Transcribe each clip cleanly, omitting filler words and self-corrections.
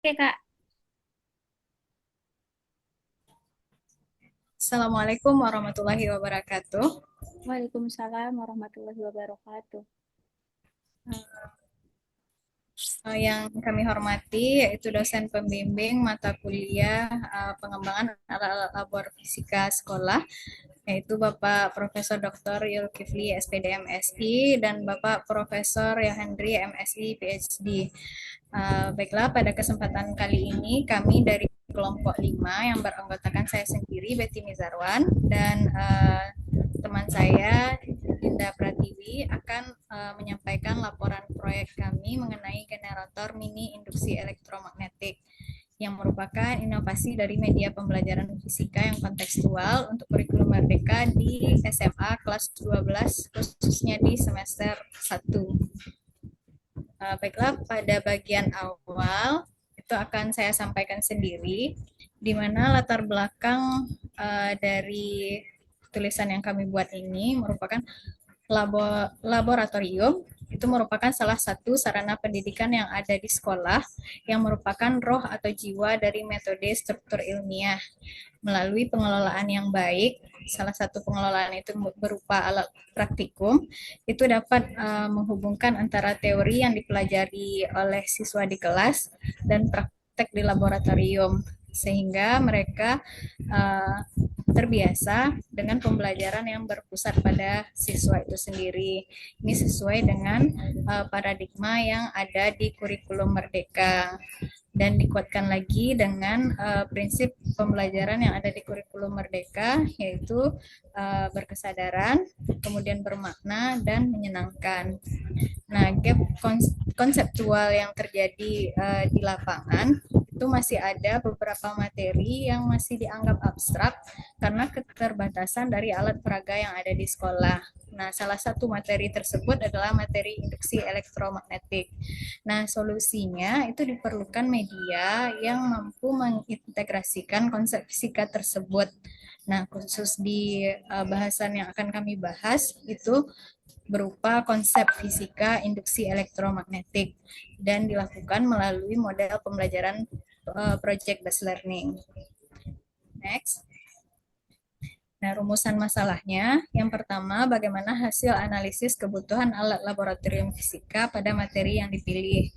Oke, Kak. Assalamualaikum warahmatullahi wabarakatuh. Waalaikumsalam warahmatullahi wabarakatuh. Yang kami hormati yaitu dosen pembimbing mata kuliah pengembangan alat-alat labor fisika sekolah, yaitu Bapak Profesor Dr. Yulkifli SPD MSI dan Bapak Profesor Yohandri MSI PhD. Baiklah, pada kesempatan kali ini kami dari kelompok 5 yang beranggotakan saya sendiri, Betty Mizarwan, dan teman saya, Dinda Pratiwi, akan menyampaikan laporan proyek kami mengenai generator mini induksi elektromagnetik yang merupakan inovasi dari media pembelajaran fisika yang kontekstual untuk kurikulum merdeka di SMA kelas 12, khususnya di semester 1. Baiklah, pada bagian awal itu akan saya sampaikan sendiri, di mana latar belakang dari tulisan yang kami buat ini merupakan laboratorium. Itu merupakan salah satu sarana pendidikan yang ada di sekolah yang merupakan roh atau jiwa dari metode struktur ilmiah. Melalui pengelolaan yang baik, salah satu pengelolaan itu berupa alat praktikum, itu dapat menghubungkan antara teori yang dipelajari oleh siswa di kelas dan praktek di laboratorium, sehingga mereka uh, terbiasa dengan pembelajaran yang berpusat pada siswa itu sendiri. Ini sesuai dengan paradigma yang ada di kurikulum Merdeka dan dikuatkan lagi dengan prinsip pembelajaran yang ada di kurikulum Merdeka, yaitu berkesadaran, kemudian bermakna dan menyenangkan. Nah, gap konseptual yang terjadi di lapangan itu masih ada beberapa materi yang masih dianggap abstrak karena keterbatasan dari alat peraga yang ada di sekolah. Nah, salah satu materi tersebut adalah materi induksi elektromagnetik. Nah, solusinya itu diperlukan media yang mampu mengintegrasikan konsep fisika tersebut. Nah, khusus di bahasan yang akan kami bahas itu berupa konsep fisika induksi elektromagnetik dan dilakukan melalui model pembelajaran project based learning. Next. Nah, rumusan masalahnya, yang pertama, bagaimana hasil analisis kebutuhan alat laboratorium fisika pada materi yang dipilih.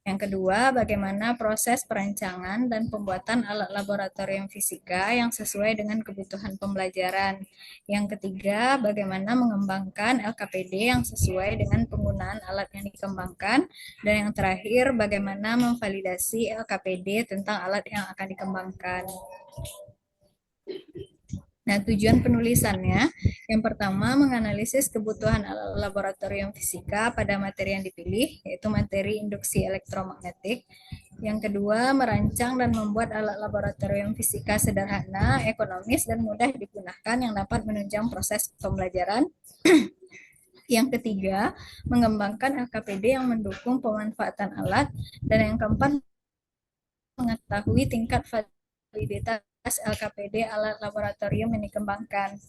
Yang kedua, bagaimana proses perancangan dan pembuatan alat laboratorium fisika yang sesuai dengan kebutuhan pembelajaran. Yang ketiga, bagaimana mengembangkan LKPD yang sesuai dengan penggunaan alat yang dikembangkan. Dan yang terakhir, bagaimana memvalidasi LKPD tentang alat yang akan dikembangkan. Nah, tujuan penulisannya, yang pertama menganalisis kebutuhan alat laboratorium fisika pada materi yang dipilih, yaitu materi induksi elektromagnetik. Yang kedua, merancang dan membuat alat laboratorium fisika sederhana, ekonomis, dan mudah digunakan yang dapat menunjang proses pembelajaran. Yang ketiga, mengembangkan LKPD yang mendukung pemanfaatan alat. Dan yang keempat, mengetahui tingkat validitas LKPD alat laboratorium yang dikembangkan.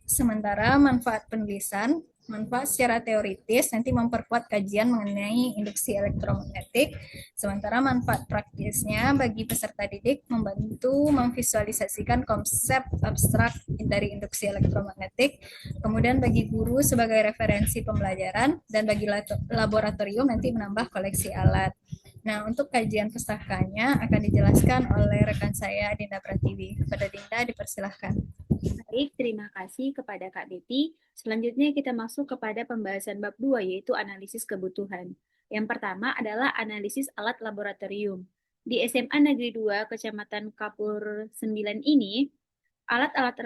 Sementara manfaat penulisan, manfaat secara teoritis nanti memperkuat kajian mengenai induksi elektromagnetik, sementara manfaat praktisnya bagi peserta didik membantu memvisualisasikan konsep abstrak dari induksi elektromagnetik, kemudian bagi guru sebagai referensi pembelajaran, dan bagi laboratorium nanti menambah koleksi alat. Nah, untuk kajian pustakanya akan dijelaskan oleh rekan saya, Dinda Pratiwi. Kepada Dinda, dipersilahkan. Baik, terima kasih kepada Kak Betty. Selanjutnya kita masuk kepada pembahasan bab 2, yaitu analisis kebutuhan. Yang pertama adalah analisis alat laboratorium. Di SMA Negeri 2, Kecamatan Kapur 9 ini, alat-alat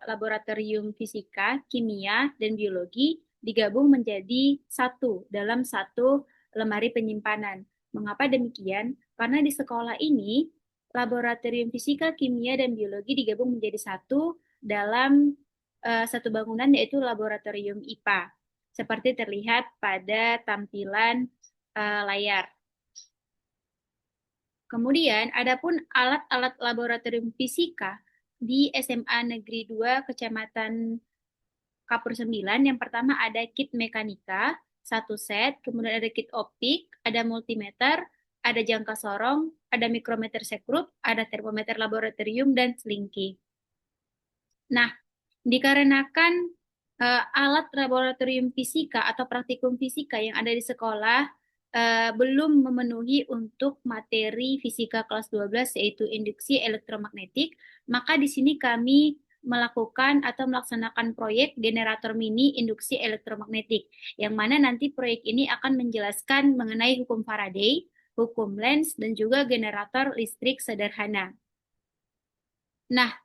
laboratorium fisika, kimia, dan biologi digabung menjadi satu dalam satu lemari penyimpanan. Mengapa demikian? Karena di sekolah ini, laboratorium fisika, kimia, dan biologi digabung menjadi satu dalam satu bangunan, yaitu laboratorium IPA. Seperti terlihat pada tampilan layar. Kemudian, adapun alat-alat laboratorium fisika di SMA Negeri 2 Kecamatan Kapur 9, yang pertama ada kit mekanika, satu set, kemudian ada kit optik, ada multimeter, ada jangka sorong, ada mikrometer sekrup, ada termometer laboratorium, dan selingki. Nah, dikarenakan alat laboratorium fisika atau praktikum fisika yang ada di sekolah belum memenuhi untuk materi fisika kelas 12 yaitu induksi elektromagnetik, maka di sini kami melakukan atau melaksanakan proyek generator mini induksi elektromagnetik, yang mana nanti proyek ini akan menjelaskan mengenai hukum Faraday, hukum Lenz, dan juga generator listrik sederhana. Nah,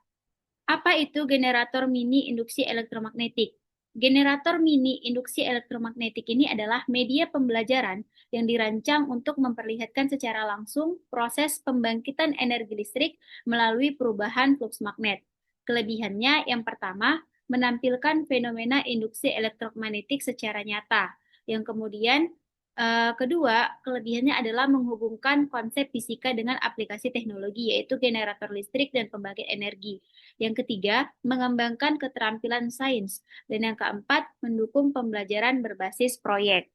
apa itu generator mini induksi elektromagnetik? Generator mini induksi elektromagnetik ini adalah media pembelajaran yang dirancang untuk memperlihatkan secara langsung proses pembangkitan energi listrik melalui perubahan fluks magnet. Kelebihannya yang pertama, menampilkan fenomena induksi elektromagnetik secara nyata. Yang kemudian kedua, kelebihannya adalah menghubungkan konsep fisika dengan aplikasi teknologi, yaitu generator listrik dan pembangkit energi. Yang ketiga, mengembangkan keterampilan sains. Dan yang keempat, mendukung pembelajaran berbasis proyek.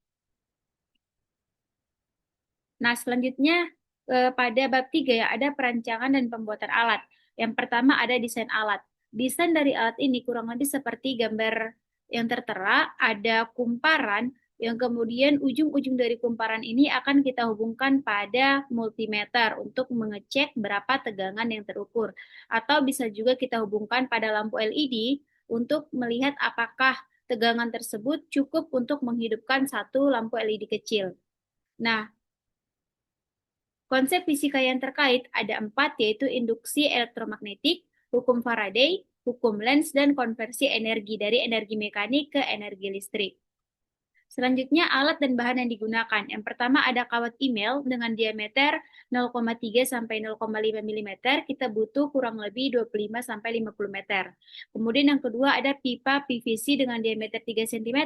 Nah, selanjutnya pada bab 3 ya, ada perancangan dan pembuatan alat. Yang pertama ada desain alat. Desain dari alat ini kurang lebih seperti gambar yang tertera, ada kumparan, yang kemudian ujung-ujung dari kumparan ini akan kita hubungkan pada multimeter untuk mengecek berapa tegangan yang terukur. Atau bisa juga kita hubungkan pada lampu LED untuk melihat apakah tegangan tersebut cukup untuk menghidupkan satu lampu LED kecil. Nah, konsep fisika yang terkait ada 4, yaitu induksi elektromagnetik, hukum Faraday, hukum Lenz, dan konversi energi dari energi mekanik ke energi listrik. Selanjutnya, alat dan bahan yang digunakan. Yang pertama ada kawat email dengan diameter 0,3 sampai 0,5 mm. Kita butuh kurang lebih 25 sampai 50 meter. Kemudian yang kedua ada pipa PVC dengan diameter 3 cm.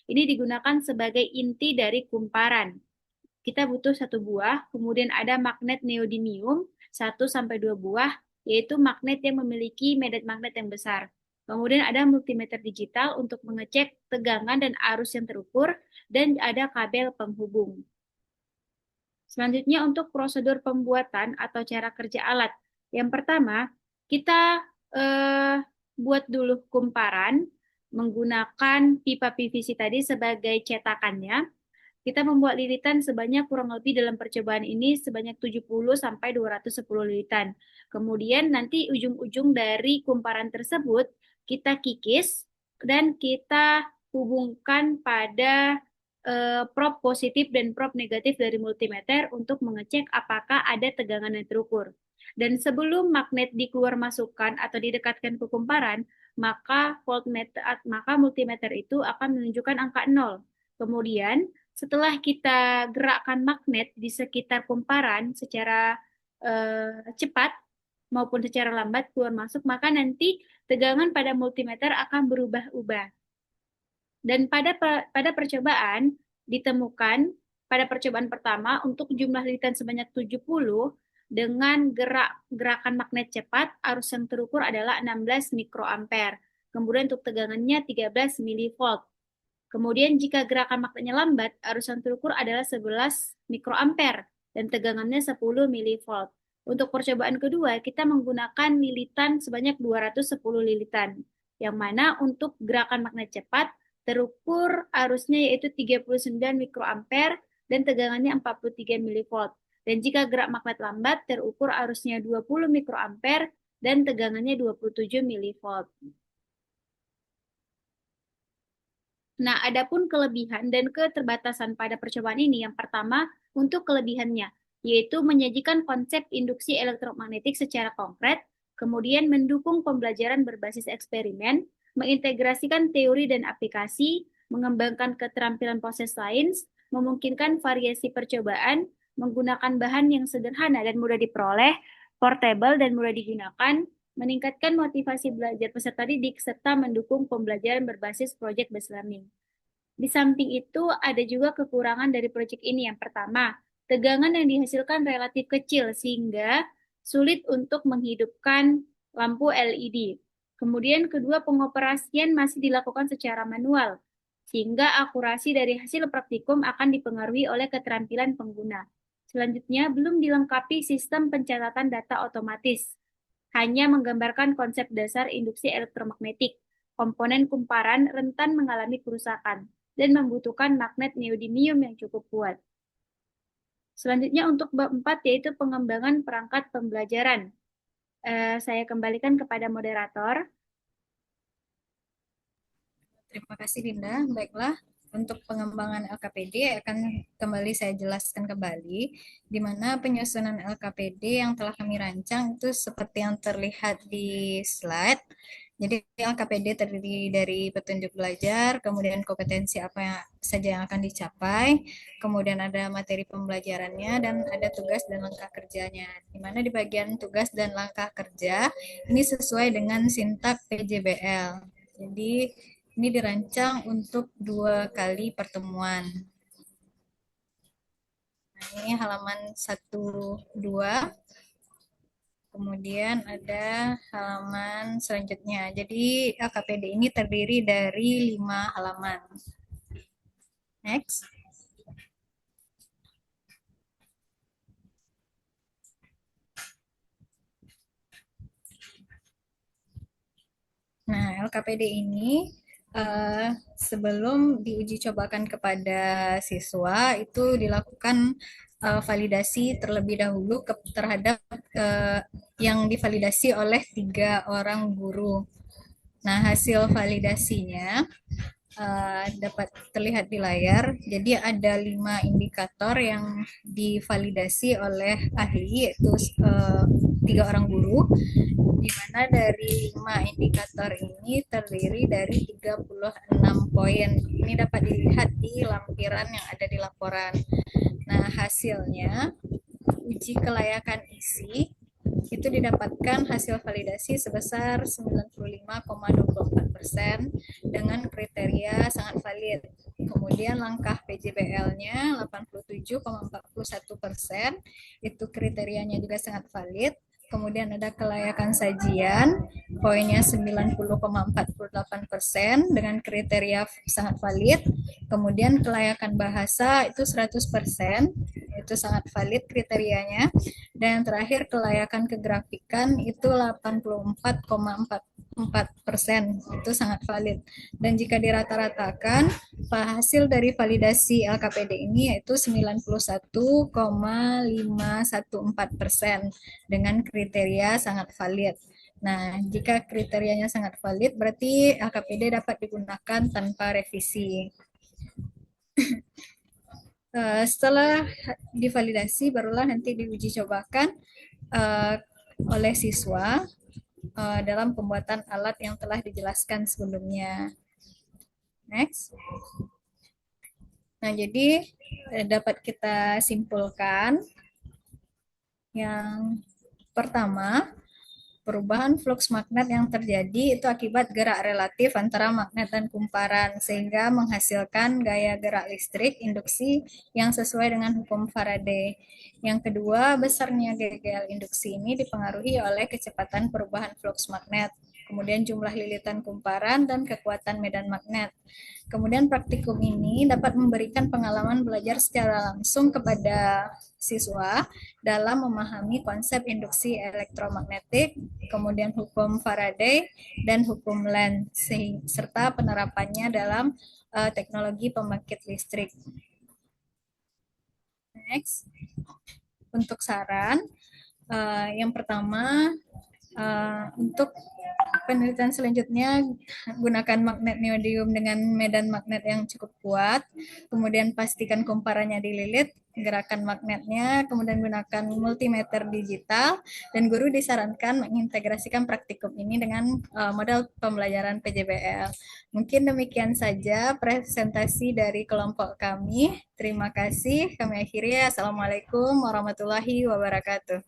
Ini digunakan sebagai inti dari kumparan. Kita butuh 1 buah. Kemudian ada magnet neodymium 1 sampai 2 buah, yaitu magnet yang memiliki medan magnet yang besar. Kemudian ada multimeter digital untuk mengecek tegangan dan arus yang terukur, dan ada kabel penghubung. Selanjutnya untuk prosedur pembuatan atau cara kerja alat. Yang pertama, kita buat dulu kumparan menggunakan pipa PVC tadi sebagai cetakannya. Kita membuat lilitan sebanyak kurang lebih dalam percobaan ini sebanyak 70 sampai 210 lilitan. Kemudian nanti ujung-ujung dari kumparan tersebut kita kikis dan kita hubungkan pada prop positif dan prop negatif dari multimeter untuk mengecek apakah ada tegangan yang terukur. Dan sebelum magnet dikeluar masukkan atau didekatkan ke kumparan, maka multimeter itu akan menunjukkan angka 0. Kemudian setelah kita gerakkan magnet di sekitar kumparan secara cepat maupun secara lambat keluar masuk, maka nanti tegangan pada multimeter akan berubah-ubah. Dan pada percobaan ditemukan pada percobaan pertama untuk jumlah lilitan sebanyak 70 dengan gerakan magnet cepat, arus yang terukur adalah 16 mikroampere. Kemudian untuk tegangannya 13 milivolt. Kemudian jika gerakan magnetnya lambat, arus yang terukur adalah 11 mikroampere dan tegangannya 10 milivolt. Untuk percobaan kedua, kita menggunakan lilitan sebanyak 210 lilitan, yang mana untuk gerakan magnet cepat, terukur arusnya yaitu 39 mikroampere dan tegangannya 43 milivolt. Dan jika gerak magnet lambat, terukur arusnya 20 mikroampere dan tegangannya 27 milivolt. Nah, adapun kelebihan dan keterbatasan pada percobaan ini, yang pertama untuk kelebihannya, yaitu menyajikan konsep induksi elektromagnetik secara konkret, kemudian mendukung pembelajaran berbasis eksperimen, mengintegrasikan teori dan aplikasi, mengembangkan keterampilan proses sains, memungkinkan variasi percobaan, menggunakan bahan yang sederhana dan mudah diperoleh, portable dan mudah digunakan, meningkatkan motivasi belajar peserta didik, serta mendukung pembelajaran berbasis project based learning. Di samping itu, ada juga kekurangan dari proyek ini. Yang pertama, tegangan yang dihasilkan relatif kecil sehingga sulit untuk menghidupkan lampu LED. Kemudian kedua, pengoperasian masih dilakukan secara manual, sehingga akurasi dari hasil praktikum akan dipengaruhi oleh keterampilan pengguna. Selanjutnya, belum dilengkapi sistem pencatatan data otomatis. Hanya menggambarkan konsep dasar induksi elektromagnetik. Komponen kumparan rentan mengalami kerusakan dan membutuhkan magnet neodymium yang cukup kuat. Selanjutnya untuk bab 4 yaitu pengembangan perangkat pembelajaran. Saya kembalikan kepada moderator. Terima kasih Dinda. Baiklah, untuk pengembangan LKPD akan kembali saya jelaskan kembali, di mana penyusunan LKPD yang telah kami rancang itu seperti yang terlihat di slide. Jadi LKPD terdiri dari petunjuk belajar, kemudian kompetensi apa yang saja yang akan dicapai, kemudian ada materi pembelajarannya, dan ada tugas dan langkah kerjanya. Di mana di bagian tugas dan langkah kerja ini sesuai dengan sintak PJBL. Jadi ini dirancang untuk 2 kali pertemuan. Nah, ini halaman 1, 2. Kemudian ada halaman selanjutnya. Jadi LKPD ini terdiri dari 5 halaman. Next. Nah, LKPD ini sebelum diuji cobakan kepada siswa itu dilakukan validasi terlebih dahulu terhadap yang divalidasi oleh 3 orang guru. Nah, hasil validasinya dapat terlihat di layar. Jadi ada 5 indikator yang divalidasi oleh ahli, yaitu 3 orang guru, di mana dari 5 indikator ini terdiri dari 36 poin. Ini dapat dilihat di lampiran yang ada di laporan. Nah, hasilnya uji kelayakan isi itu didapatkan hasil validasi sebesar 95,24% dengan kriteria sangat valid. Kemudian langkah PJBL-nya 87,41%, itu kriterianya juga sangat valid. Kemudian ada kelayakan sajian, poinnya 90,48% dengan kriteria sangat valid. Kemudian kelayakan bahasa itu 100%, itu sangat valid kriterianya. Dan yang terakhir kelayakan kegrafikan itu 84,44%, itu sangat valid. Dan jika dirata-ratakan, hasil dari validasi LKPD ini yaitu 91,514% dengan kriteria sangat valid. Nah, jika kriterianya sangat valid, berarti LKPD dapat digunakan tanpa revisi. Setelah divalidasi, barulah nanti diuji cobakan oleh siswa dalam pembuatan alat yang telah dijelaskan sebelumnya. Next. Nah, jadi dapat kita simpulkan yang pertama, perubahan flux magnet yang terjadi itu akibat gerak relatif antara magnet dan kumparan, sehingga menghasilkan gaya gerak listrik induksi yang sesuai dengan hukum Faraday. Yang kedua, besarnya gaya induksi ini dipengaruhi oleh kecepatan perubahan flux magnet, kemudian jumlah lilitan kumparan, dan kekuatan medan magnet. Kemudian praktikum ini dapat memberikan pengalaman belajar secara langsung kepada siswa dalam memahami konsep induksi elektromagnetik, kemudian hukum Faraday, dan hukum Lenz, serta penerapannya dalam teknologi pembangkit listrik. Next. Untuk saran, yang pertama, untuk penelitian selanjutnya gunakan magnet neodymium dengan medan magnet yang cukup kuat, kemudian pastikan kumparannya dililit, gerakan magnetnya, kemudian gunakan multimeter digital, dan guru disarankan mengintegrasikan praktikum ini dengan model pembelajaran PJBL. Mungkin demikian saja presentasi dari kelompok kami. Terima kasih. Kami akhiri. Assalamualaikum warahmatullahi wabarakatuh.